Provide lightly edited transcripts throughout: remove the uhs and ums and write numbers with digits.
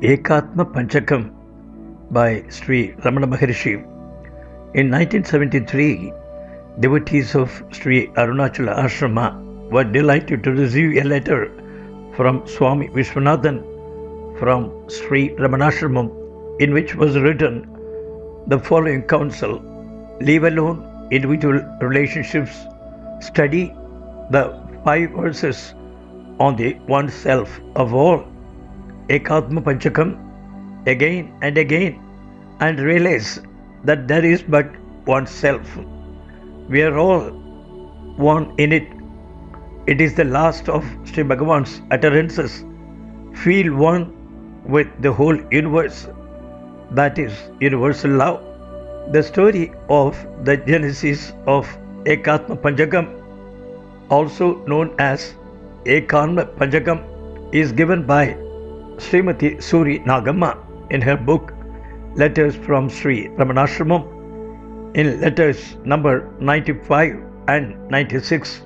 Ekatma Panchakam by Sri Ramana Maharshi. In 1973, devotees of Sri Arunachala Ashrama were delighted to receive a letter from Swami Vishwanathan from Sri Ramanashramam, in which was written the following counsel: leave alone individual relationships, study the 5 verses on the one self of all, Ekatma Panchakam, again and again, and realize that there is but one self. We are all one in it. It is the last of Sri Bhagavan's utterances. Feel one with the whole universe. That is universal love. The story of the genesis of Ekatma Panchakam, also known as Ekanma Panchakam, is given by Srimati Suri Nagamma in her book Letters from Sri Ramanashramam in letters number 95 and 96.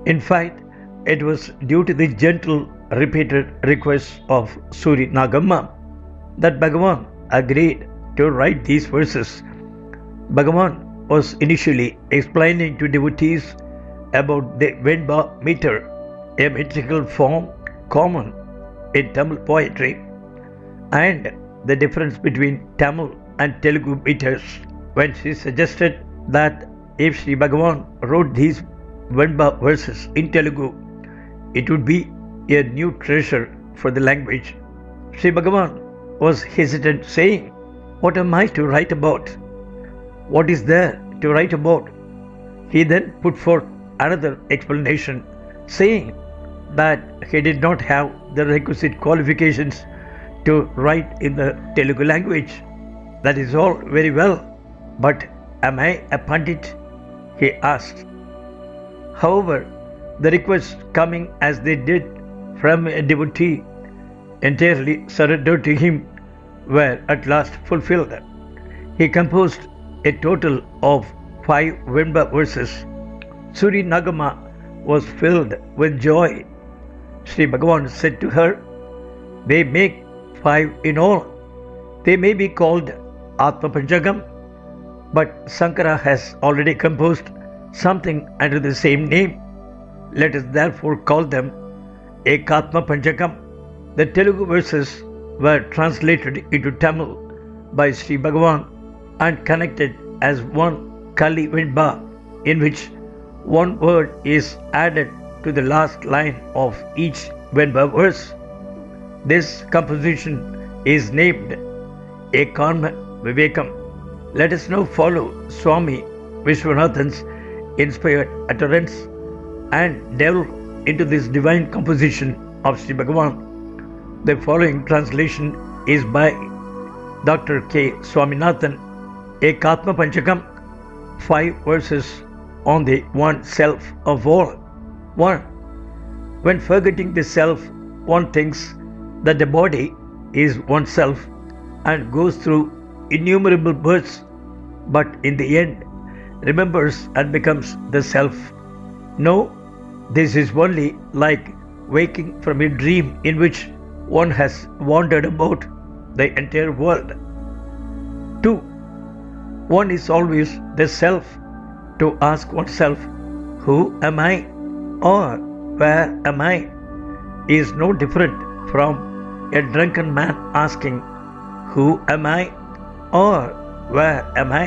In fact, it was due to the gentle repeated requests of Suri Nagamma that Bhagavan agreed to write these verses. Bhagavan was initially explaining to devotees about the Venba meter, a metrical form common in Tamil poetry, and the difference between Tamil and Telugu meters, when she suggested that if Sri Bhagavan wrote these Venba verses in Telugu, it would be a new treasure for the language. Sri Bhagavan was hesitant, saying, "What am I to write about? What is there to write about?" He then put forth another explanation, saying that he did not have the requisite qualifications to write in the Telugu language. "That is all very well, but am I a Pandit?" he asked. However, the requests coming as they did from a devotee entirely surrendered to him were at last fulfilled. He composed a total of 5 Venba verses. Suri Nagamma was filled with joy. Sri Bhagavan said to her, "They make 5 in all. They may be called Atma Panchakam, but Sankara has already composed something under the same name. Let us therefore call them Ekatma Panchakam." The Telugu verses were translated into Tamil by Sri Bhagavan and connected as one Kali Venba, in which one word is added to the last line of each Venba verse. This composition is named Ekanma Vivekam. Let us now follow Swami Vishwanathan's inspired utterance and delve into this divine composition of Sri Bhagavan. The following translation is by Dr. K. Swaminathan. Ekatma Panchakam, 5 verses on the one self of all. 1. When forgetting the self, one thinks that the body is oneself and goes through innumerable births, but in the end remembers and becomes the self. No, this is only like waking from a dream in which one has wandered about the entire world. 2. One is always the self. To ask oneself, "Who am I?" or "Where am I?" is no different from a drunken man asking, "Who am I?" or "Where am I?"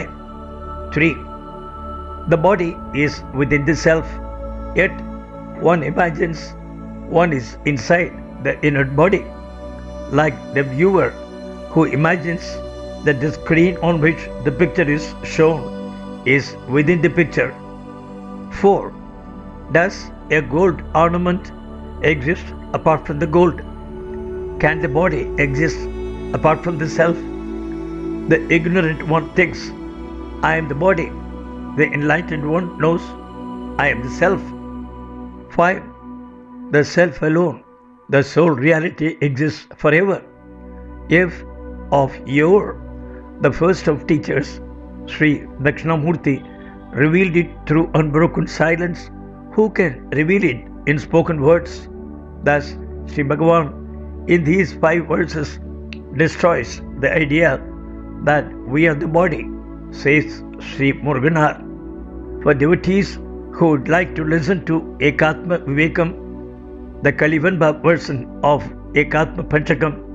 3. The body is within the self, yet one imagines one is inside the inert body, like the viewer who imagines that the screen on which the picture is shown is within the picture. 4. Does a gold ornament exist apart from the gold? Can the body exist apart from the self? The ignorant one thinks, "I am the body." The enlightened one knows, "I am the self." 5. The self alone, the sole reality, exists forever. If of yore the first of teachers, Sri Dakshinamurti, revealed it through unbroken silence, who can reveal it in spoken words? Thus, Sri Bhagavan, in these 5 verses, destroys the idea that we are the body, says Sri Muruganar. For devotees who would like to listen to Ekatma Vivekam, the Kalivanba version of Ekatma Panchakam,